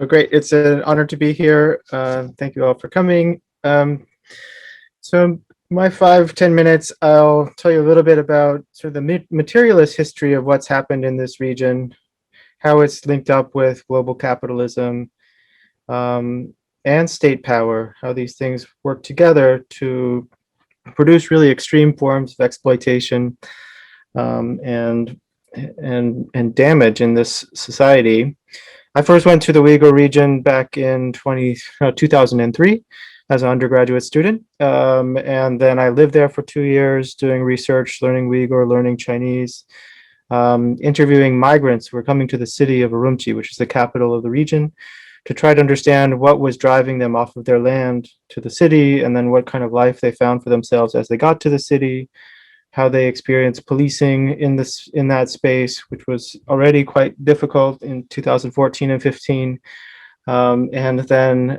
Oh, great. It's an honor to be here. Thank you all for coming. So my 5-10 minutes, I'll tell you a little bit about sort of the materialist history of what's happened in this region, how it's linked up with global capitalism and state power, how these things work together to produce really extreme forms of exploitation and damage in this society. I first went to the Uyghur region back in 2003 as an undergraduate student. And then I lived there for 2 years doing research, learning Uyghur, learning Chinese, interviewing migrants who were coming to the city of Urumqi, which is the capital of the region, to try to understand what was driving them off of their land to the city, and then what kind of life they found for themselves as they got to the city, how they experienced policing in that space, which was already quite difficult in 2014 and 15, and then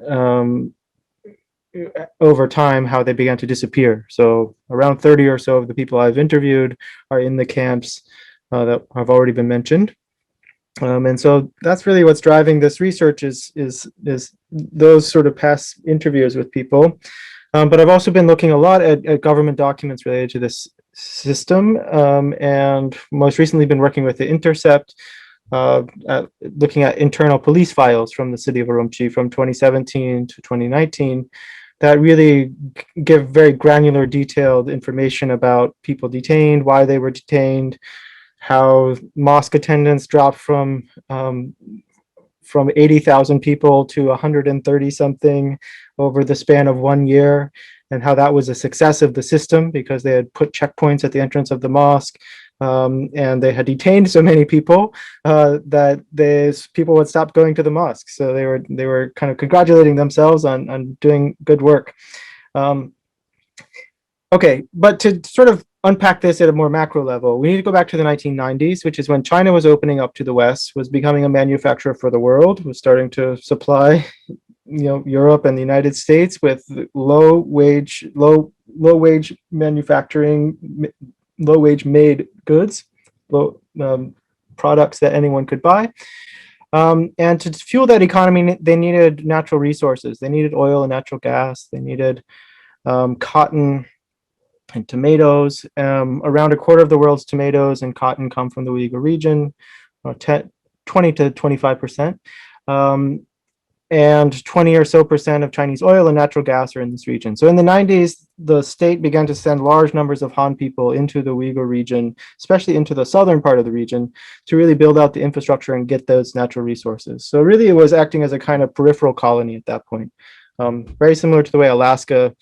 over time how they began to disappear. So around 30 or so of the people I've interviewed are in the camps that have already been mentioned. And so that's really what's driving this research is those sort of past interviews with people. But I've also been looking a lot at government documents related to this system, and most recently been working with the Intercept, looking at internal police files from the city of Urumqi from 2017 to 2019 that really give very granular, detailed information about people detained, why they were detained, how mosque attendance dropped from 80,000 people to 130 something over the span of 1 year, and how that was a success of the system because they had put checkpoints at the entrance of the mosque, and they had detained so many people that these people would stop going to the mosque. So they were kind of congratulating themselves on doing good work. Okay, but to sort of unpack this at a more macro level, we need to go back to the 1990s, which is when China was opening up to the West, was becoming a manufacturer for the world, was starting to supply, Europe and the United States with low wage manufacturing, low wage made goods, products that anyone could buy. And to fuel that economy, they needed natural resources. They needed oil and natural gas. They needed cotton and tomatoes. Around a quarter of the world's tomatoes and cotton come from the Uyghur region, or 20 to 25%. And 20 or so percent of Chinese oil and natural gas are in this region. So in the 90s, the state began to send large numbers of Han people into the Uyghur region, especially into the southern part of the region, to really build out the infrastructure and get those natural resources. So really it was acting as a kind of peripheral colony at that point. Very similar to the way Alaska,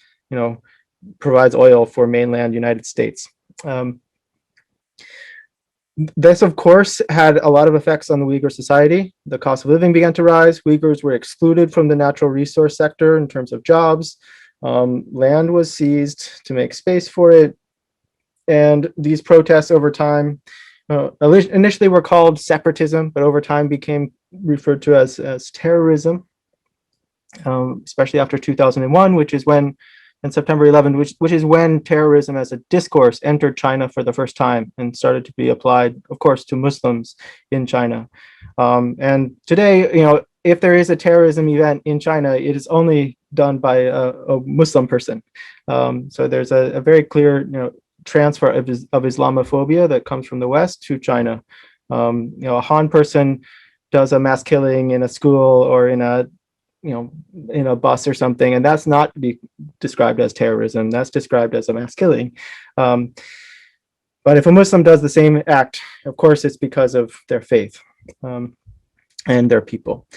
provides oil for mainland United States. This, of course, had a lot of effects on the Uyghur society. The cost of living began to rise. Uyghurs were excluded from the natural resource sector in terms of jobs. Land was seized to make space for it. And these protests over time initially were called separatism, but over time became referred to as terrorism, especially after 2001, which is when, and September 11th, which is when terrorism as a discourse entered China for the first time and started to be applied, of course, to Muslims in China. And today, if there is a terrorism event in China, it is only done by a Muslim person. So there's a very clear, transfer of Islamophobia that comes from the West to China. A Han person does a mass killing in a school or in a bus or something, and that's not to be described as terrorism. That's described as a mass killing. But if a Muslim does the same act, of course, it's because of their faith and their people.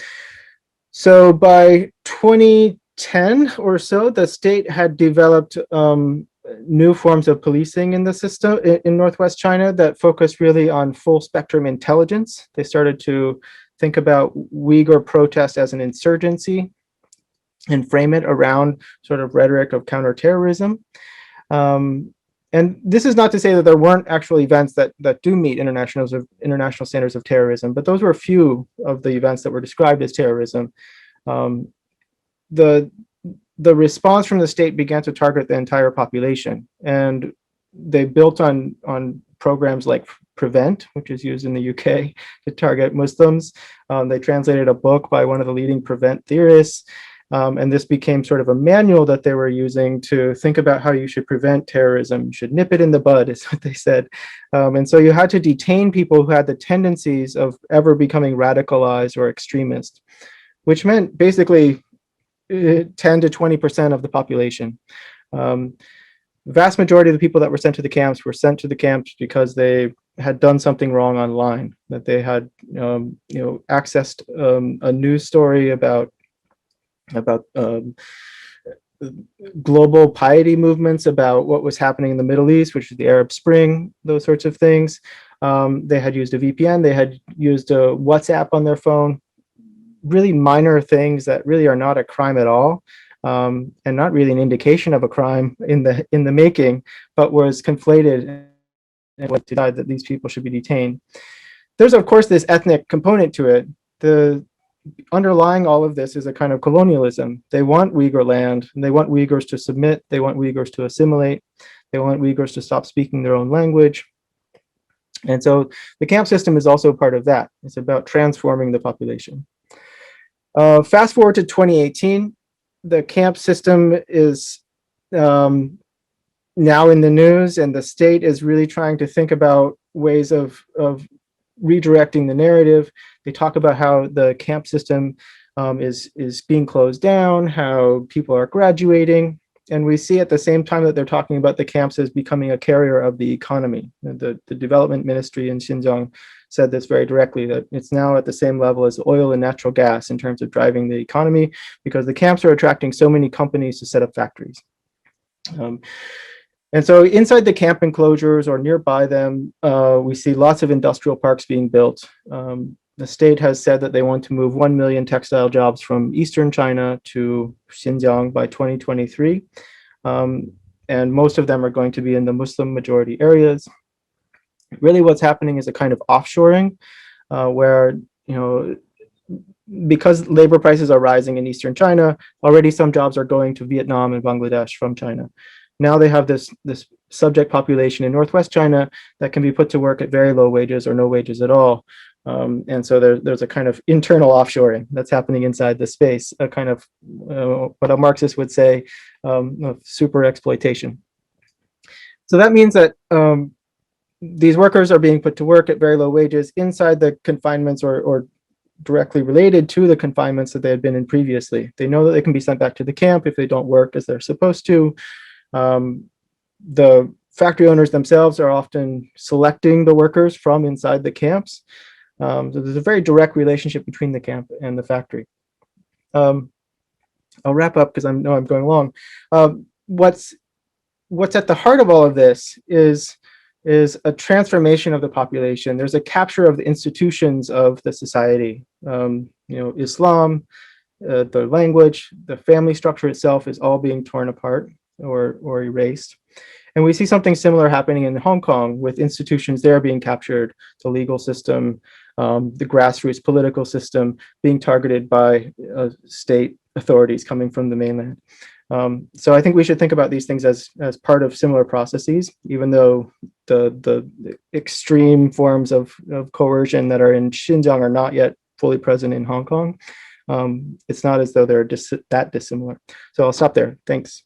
So by 2010 or so, the state had developed new forms of policing in the system in Northwest China that focused really on full spectrum intelligence. They started to think about Uyghur protest as an insurgency and frame it around sort of rhetoric of counterterrorism. And this is not to say that there weren't actual events that do meet international standards of terrorism, but those were a few of the events that were described as terrorism. The response from the state began to target the entire population. And they built on programs like Prevent, which is used in the UK to target Muslims. They translated a book by one of the leading Prevent theorists. And this became sort of a manual that they were using to think about how you should prevent terrorism. You should nip it in the bud, is what they said. And so you had to detain people who had the tendencies of ever becoming radicalized or extremist, which meant basically 10 to 20% of the population. The vast majority of the people that were sent to the camps because they had done something wrong online, that they had accessed a news story about global piety movements, about what was happening in the Middle East, which is the Arab Spring, those sorts of things. They had used a VPN, they had used a WhatsApp on their phone, really minor things that really are not a crime at all. And not really an indication of a crime in the making, but was conflated and what decided that these people should be detained. There's of course this ethnic component to it. The underlying all of this is a kind of colonialism. They want Uyghur land, and they want Uyghurs to submit, they want Uyghurs to assimilate, they want Uyghurs to stop speaking their own language. And so the camp system is also part of that. It's about transforming the population. Fast forward to 2018, the camp system is now in the news, and the state is really trying to think about ways of redirecting the narrative. They talk about how the camp system is being closed down, how people are graduating, and we see at the same time that they're talking about the camps as becoming a carrier of the economy. The development ministry in Xinjiang said this very directly, that it's now at the same level as oil and natural gas in terms of driving the economy, because the camps are attracting so many companies to set up factories. And so inside the camp enclosures or nearby them, we see lots of industrial parks being built. The state has said that they want to move 1 million textile jobs from Eastern China to Xinjiang by 2023. And most of them are going to be in the Muslim majority areas. Really what's happening is a kind of offshoring where, because labor prices are rising in Eastern China, already some jobs are going to Vietnam and Bangladesh from China. Now they have this subject population in Northwest China that can be put to work at very low wages or no wages at all. And so there's a kind of internal offshoring that's happening inside the space, a kind of what a Marxist would say, super exploitation. So that means that these workers are being put to work at very low wages inside the confinements or directly related to the confinements that they had been in previously. They know that they can be sent back to the camp if they don't work as they're supposed to. The factory owners themselves are often selecting the workers from inside the camps. So there's a very direct relationship between the camp and the factory. I'll wrap up because I know I'm going long. What's at the heart of all of this is a transformation of the population. There's a capture of the institutions of the society. Islam, the language, the family structure itself is all being torn apart or erased. And we see something similar happening in Hong Kong with institutions there being captured, the legal system, the grassroots political system being targeted by state authorities coming from the mainland. So I think we should think about these things as part of similar processes, even though the extreme forms of coercion that are in Xinjiang are not yet fully present in Hong Kong. It's not as though they're that dissimilar. So I'll stop there. Thanks.